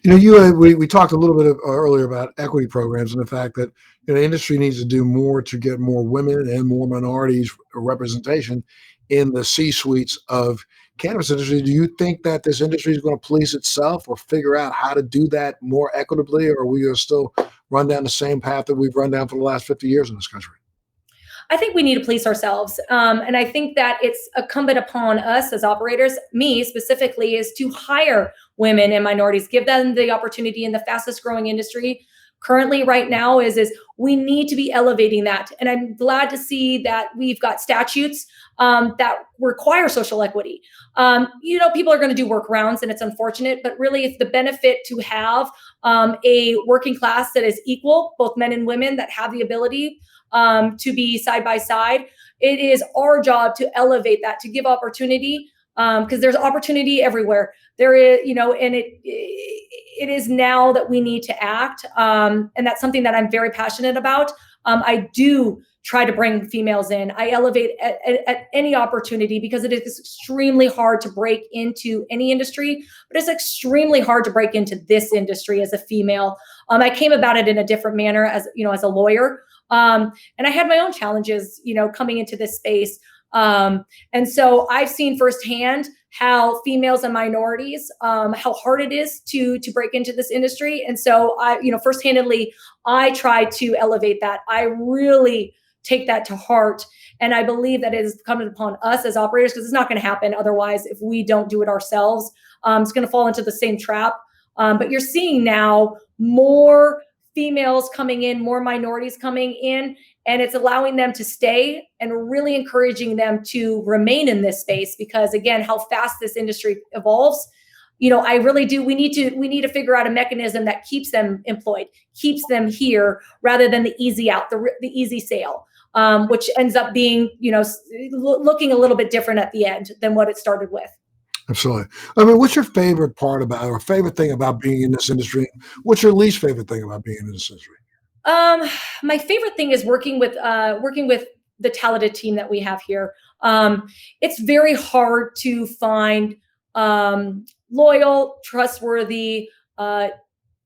We talked a little bit earlier about equity programs, and the fact that the industry needs to do more to get more women and more minorities representation in the C-suites of cannabis industry. Do you think that this industry is going to police itself, or figure out how to do that more equitably, or are we going to still run down the same path that we've run down for the last 50 years in this country? I think we need to police ourselves. And I think that it's incumbent upon us as operators, me specifically, is to hire women and minorities, give them the opportunity in the fastest growing industry, currently right now is we need to be elevating that. And I'm glad to see that we've got statutes that require social equity. People are going to do workarounds, and it's unfortunate, but really it's the benefit to have a working class that is equal, both men and women, that have the ability to be side by side. It is our job to elevate that, to give opportunity, because there's opportunity everywhere. There is, and it is now that we need to act, and that's something that I'm very passionate about. I do try to bring females in. I elevate at any opportunity, because it is extremely hard to break into any industry, but it's extremely hard to break into this industry as a female. I came about it in a different manner as a lawyer, and I had my own challenges, coming into this space. And so I've seen firsthand how females and minorities, how hard it is to break into this industry. And so first-handedly, I try to elevate that. I really take that to heart. And I believe that it is incumbent upon us as operators, because it's not going to happen otherwise if we don't do it ourselves. It's going to fall into the same trap. But you're seeing now more females coming in, more minorities coming in, and it's allowing them to stay and really encouraging them to remain in this space, because again, how fast this industry evolves. I really do. We need to figure out a mechanism that keeps them employed, keeps them here, rather than the easy out, the easy sale, which ends up being, looking a little bit different at the end than what it started with. Absolutely. I mean, what's your favorite part about, or favorite thing about being in this industry? What's your least favorite thing about being in this industry? My favorite thing is working with the talented team that we have here. It's very hard to find loyal, trustworthy,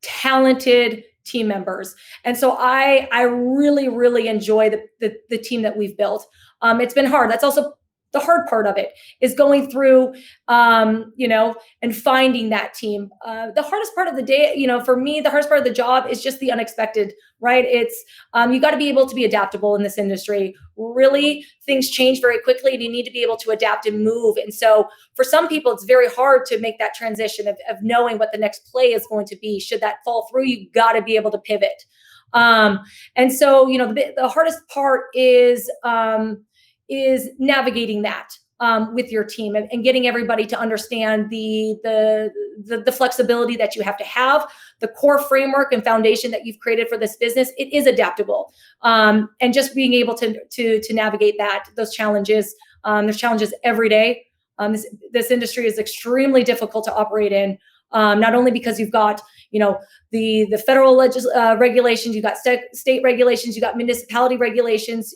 talented team members, and so I really, really enjoy the team that we've built. It's been hard. That's also the hard part of it, is going through, and finding that team. The hardest part of the day, for me, the hardest part of the job is just the unexpected, right? It's, you got to be able to be adaptable in this industry. Really, things change very quickly, and you need to be able to adapt and move. And so for some people, it's very hard to make that transition of knowing what the next play is going to be. Should that fall through, you got to be able to pivot. And so, the hardest part is navigating that with your team, and getting everybody to understand the flexibility that you have to have, the core framework and foundation that you've created for this business. It is adaptable, and just being able to navigate those challenges. There's challenges every day. This industry is extremely difficult to operate in. Not only because you've got, the federal regulations, you've got state regulations, you've got municipality regulations,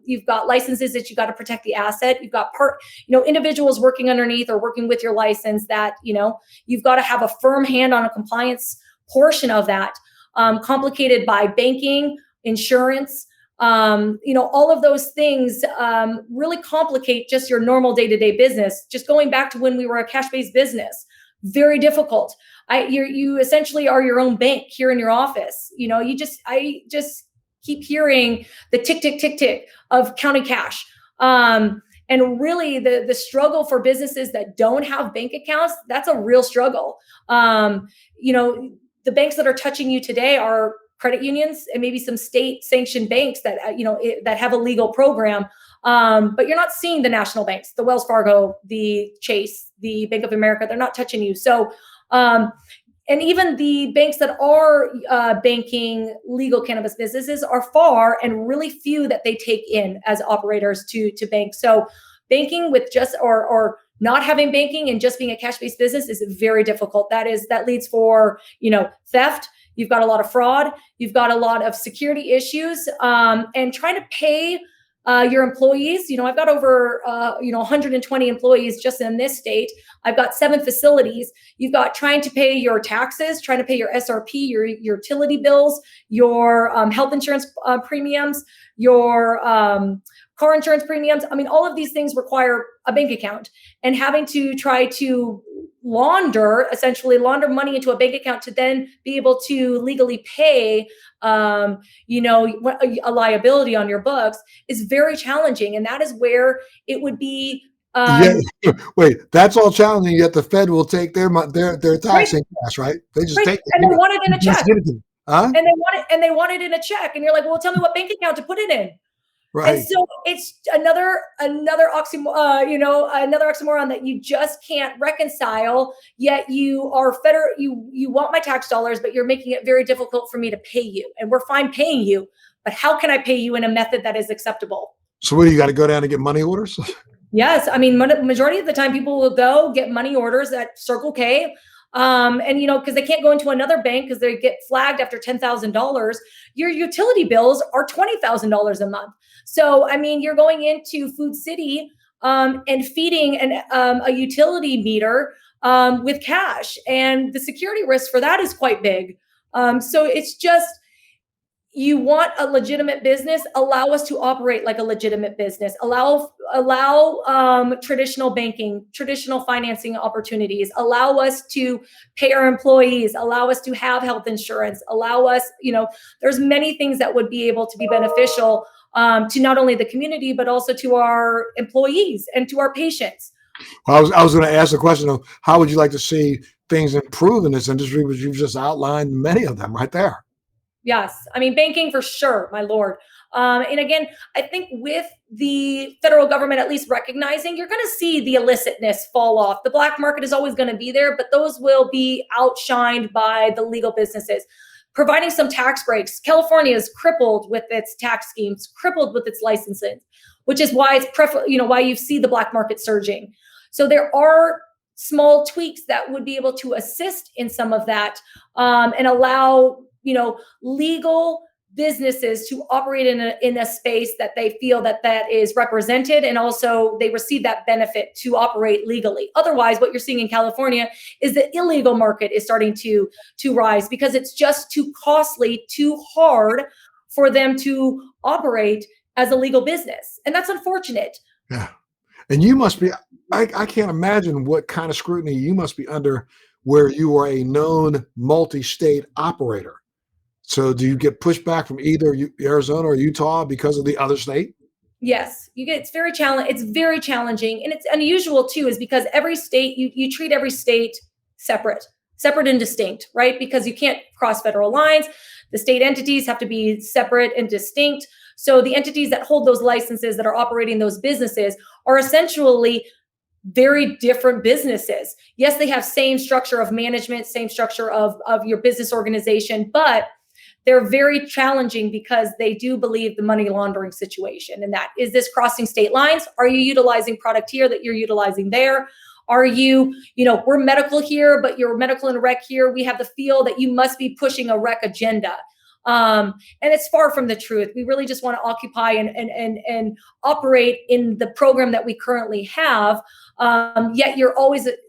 you've got licenses that you got to protect the asset. You've got individuals working underneath or working with your license that, you've got to have a firm hand on a compliance portion of that, complicated by banking, insurance, all of those things really complicate just your normal day-to-day business. Just going back to when we were a cash-based business, very difficult. You essentially are your own bank here in your office. I just keep hearing the tick, tick, tick, tick of counting cash. And really the struggle for businesses that don't have bank accounts, that's a real struggle. The banks that are touching you today are credit unions and maybe some state sanctioned banks that, that have a legal program. But you're not seeing the national banks, the Wells Fargo, the Chase, the Bank of America. They're not touching you. So, and even the banks that are banking legal cannabis businesses are far and really few that they take in as operators to bank. So banking with just or not having banking and just being a cash-based business is very difficult. That leads for, theft. You've got a lot of fraud. You've got a lot of security issues, and trying to pay your employees. I've got over 120 employees just in this state. I've got 7 facilities. You've got trying to pay your taxes, trying to pay your SRP, your utility bills, your health insurance premiums, your car insurance premiums. I mean, all of these things require a bank account, and having to try to essentially launder money into a bank account to then be able to legally pay, a liability on your books is very challenging. And that is where it would be. Wait, that's all challenging. Yet the Fed will take their tax in cash, right? They just take it. And they want it in a check. Huh? And they want it in a check. And you're like, well, tell me what bank account to put it in. And Right. so it's another another oxymoron that you just can't reconcile. Yet you are you want my tax dollars, but you're making it very difficult for me to pay you. And we're fine paying you, but how can I pay you in a method that is acceptable? So what do you got to go down and get money orders? Yes, I mean, majority of the time, people will go get money orders at Circle K, and because they can't go into another bank because they get flagged after $10,000. Your utility bills are $20,000 a month. So, I mean, you're going into Food City and feeding a utility meter with cash, and the security risk for that is quite big. So it's just, you want a legitimate business, allow us to operate like a legitimate business, allow traditional banking, traditional financing opportunities, allow us to pay our employees, allow us to have health insurance, allow us, there's many things that would be able to be beneficial to not only the community, but also to our employees and to our patients. Well, I was going to ask the question of how would you like to see things improve in this industry, but you've just outlined many of them right there. Yes. I mean, banking for sure, my Lord. And again, I think with the federal government at least recognizing, you're going to see the illicitness fall off. The black market is always going to be there, but those will be outshined by the legal businesses. Providing some tax breaks. California is crippled with its tax schemes, crippled with its licensing, which is why why you see the black market surging. So there are small tweaks that would be able to assist in some of that and allow legal businesses to operate in a space that they feel that is represented, and also they receive that benefit to operate legally. Otherwise, what you're seeing in California is the illegal market is starting to rise because it's just too costly, too hard for them to operate as a legal business. And that's unfortunate. Yeah. And you must be, I can't imagine what kind of scrutiny you must be under where you are a known multi-state operator. So do you get pushback from either Arizona or Utah because of the other state? Yes, it's very challenging, and it's unusual too, is because every state you treat every state separate and distinct, right? Because you can't cross federal lines. The state entities have to be separate and distinct. So the entities that hold those licenses that are operating those businesses are essentially very different businesses. Yes, they have same structure of management, same structure of your business organization, but they're very challenging because they do believe the money laundering situation. And that is this crossing state lines. Are you utilizing product here that you're utilizing there? Are you, we're medical here, but you're medical and rec here. We have the feel that you must be pushing a rec agenda. And it's far from the truth. We really just want to occupy and operate in the program that we currently have. Yet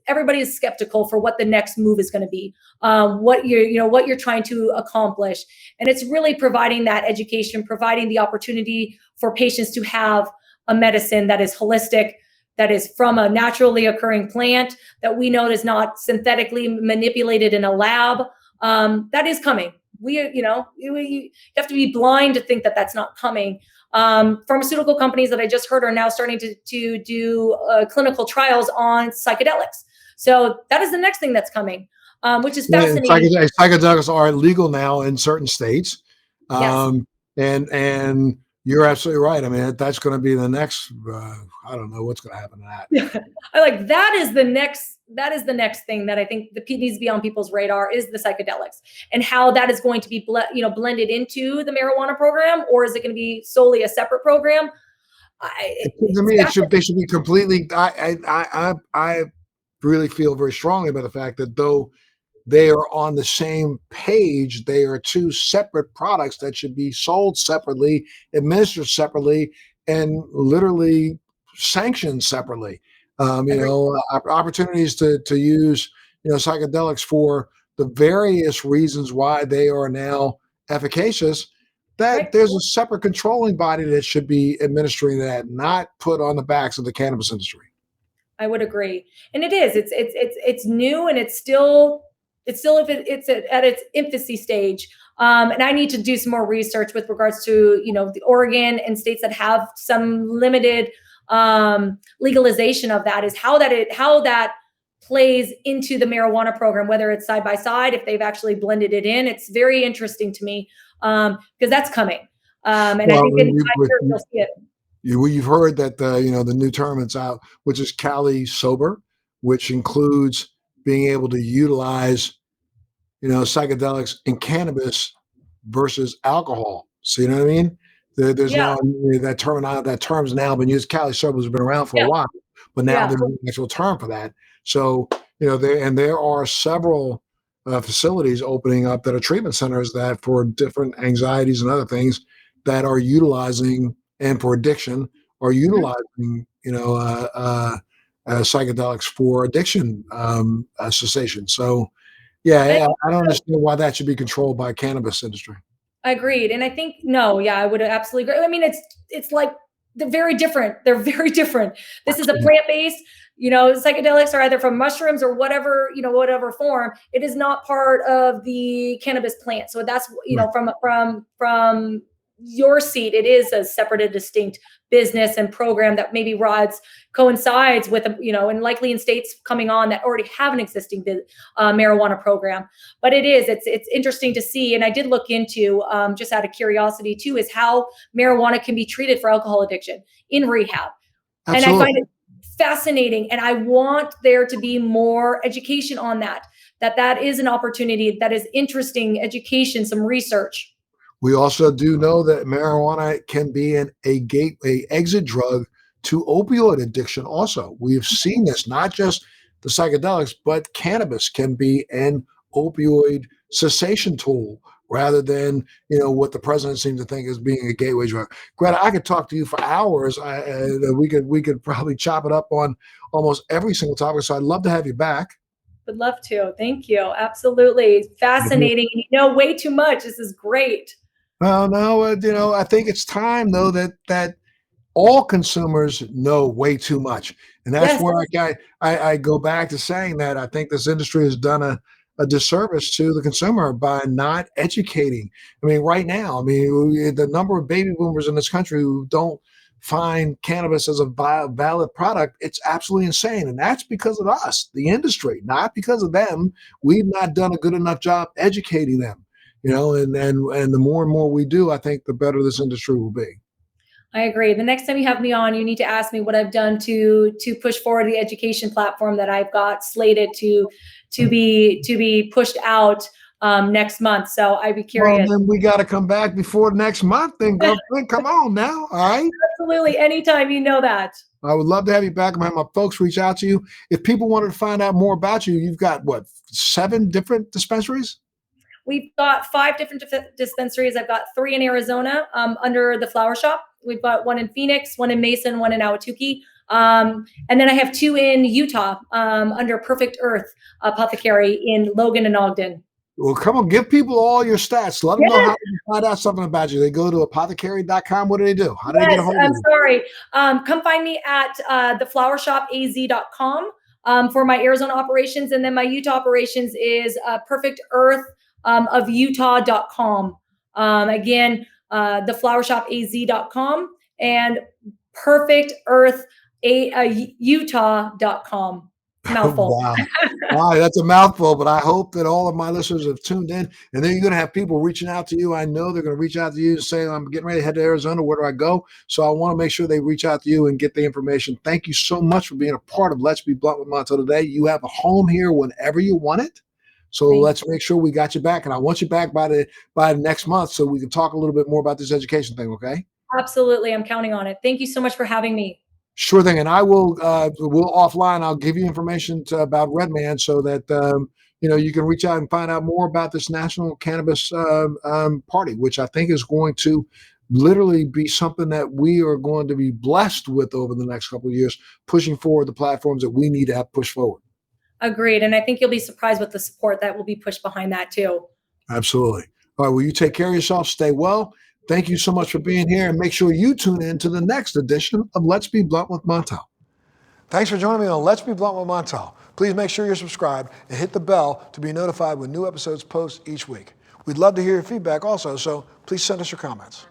everybody is skeptical for what the next move is going to be, what you're trying to accomplish. And it's really providing that education, providing the opportunity for patients to have a medicine that is holistic, that is from a naturally occurring plant that we know is not synthetically manipulated in a lab. That is coming. You have to be blind to think that that's not coming. Pharmaceutical companies that I just heard are now starting to do clinical trials on psychedelics. So that is the next thing that's coming, which is fascinating. Psychedelics are legal now in certain states. Yes. And you're absolutely right. I mean, that's going to be the next, I don't know what's going to happen to that. That is the next thing that I think needs to be on people's radar is the psychedelics and how that is going to be blended into the marijuana program, or is it going to be solely a separate program? To me, they should be completely. I really feel very strongly about the fact that though they are on the same page, they are two separate products that should be sold separately, administered separately, and literally sanctioned separately. Opportunities to use psychedelics for the various reasons why they are now efficacious. That Right. There's a separate controlling body that should be administering that, not put on the backs of the cannabis industry. I would agree, and it is. It's new, and it's still at its infancy stage. And I need to do some more research with regards to the Oregon and states that have some limited legalization of that. Is how that plays into the marijuana program, whether it's side by side, if they've actually blended it in. It's very interesting to me because that's coming. And I Well, think in 5 years, you'll see it. you've heard that the new term that's out, which is Cali sober, which includes being able to utilize psychedelics and cannabis versus alcohol. So you know what I mean? There's Yeah, now that term's now been used. Cali sober has been around for a yeah, while, but now yeah. there's an actual term for that. So there are several facilities opening up that are treatment centers that for different anxieties and other things that are utilizing and for addiction are Mhm. utilizing psychedelics for addiction cessation. So yeah, And yeah, I don't understand why that should be controlled by cannabis industry. agreed. And I think no, yeah, I would absolutely agree. I mean, it's like they're very different. They're very different. This is a plant-based, psychedelics are either from mushrooms or whatever, whatever form. It is not part of the cannabis plant. So that's, Right. from your seat, it is a separate and distinct business and program that maybe coincides with, and likely in states coming on that already have an existing marijuana program. But it's interesting to see. And I did look into, just out of curiosity too, is how marijuana can be treated for alcohol addiction in rehab. And I Absolutely. find it fascinating. And I want there to be more education on that is an opportunity, that is interesting education, some research. We also do know that marijuana can be a exit drug to opioid addiction. Also, we've seen this, not just the psychedelics, but cannabis can be an opioid cessation tool rather than what the president seems to think is being a gateway drug. Greta, I could talk to you for hours. We could probably chop it up on almost every single topic. So I'd love to have you back. Would love to. Thank you. Absolutely. Fascinating. You know way too much. This is great. Well, no, I think it's time though that all consumers know way too much, and that's Yes. where I go back to saying that I think this industry has done a disservice to the consumer by not educating. I mean, right now, the number of baby boomers in this country who don't find cannabis as a valid product, it's absolutely insane, and that's because of us, the industry, not because of them. We've not done a good enough job educating them. And the more and more we do, I think the better this industry will be. I agree. The next time you have me on, you need to ask me what I've done to push forward the education platform that I've got slated to be pushed out next month. So I'd be Well, curious. then we got to come back before next month. Then, girlfriend, come on now. All right. Absolutely. Anytime, you know that. I would love to have you back. I'm gonna have my folks reach out to you. If people wanted to find out more about you, you've got what, 7 different dispensaries? We've got 5 different dispensaries. I've got 3 in Arizona under the Flower Shop. We've got 1 in Phoenix, 1 in Mason, 1 in Ahwatukee. And then I have 2 in Utah under Perfect Earth Apothecary in Logan and Ogden. Well, come on, give people all your stats. Let them know Yes, how to find out something about you. They go to apothecary.com. What do they do? How do they get a yes. hold of I'm you? sorry. Come find me at theflowershopaz.com for my Arizona operations. And then my Utah operations is Perfect Earth of Utah.com. Again, theflowershopaz.com and Perfect Earth Utah.com. Mouthful. Wow. Wow, that's a mouthful, but I hope that all of my listeners have tuned in. And then you're going to have people reaching out to you. I know they're going to reach out to you and say, I'm getting ready to head to Arizona. Where do I go? So I want to make sure they reach out to you and get the information. Thank you so much for being a part of Let's Be Blunt with Montel today. You have a home here whenever you want it. So let's make sure we got you back. And I want you back by next month so we can talk a little bit more about this education thing, okay? Absolutely. I'm counting on it. Thank you so much for having me. Sure thing, and I we'll offline. I'll give you information about Redman so that you can reach out and find out more about this National Cannabis Party, which I think is going to literally be something that we are going to be blessed with over the next couple of years, pushing forward the platforms that we need to have pushed forward. Agreed, and I think you'll be surprised with the support that will be pushed behind that too. Absolutely. All right. Well, you take care of yourself. Stay well. Thank you so much for being here, and make sure you tune in to the next edition of Let's Be Blunt with Montel. Thanks for joining me on Let's Be Blunt with Montel. Please make sure you're subscribed and hit the bell to be notified when new episodes post each week. We'd love to hear your feedback also, so please send us your comments.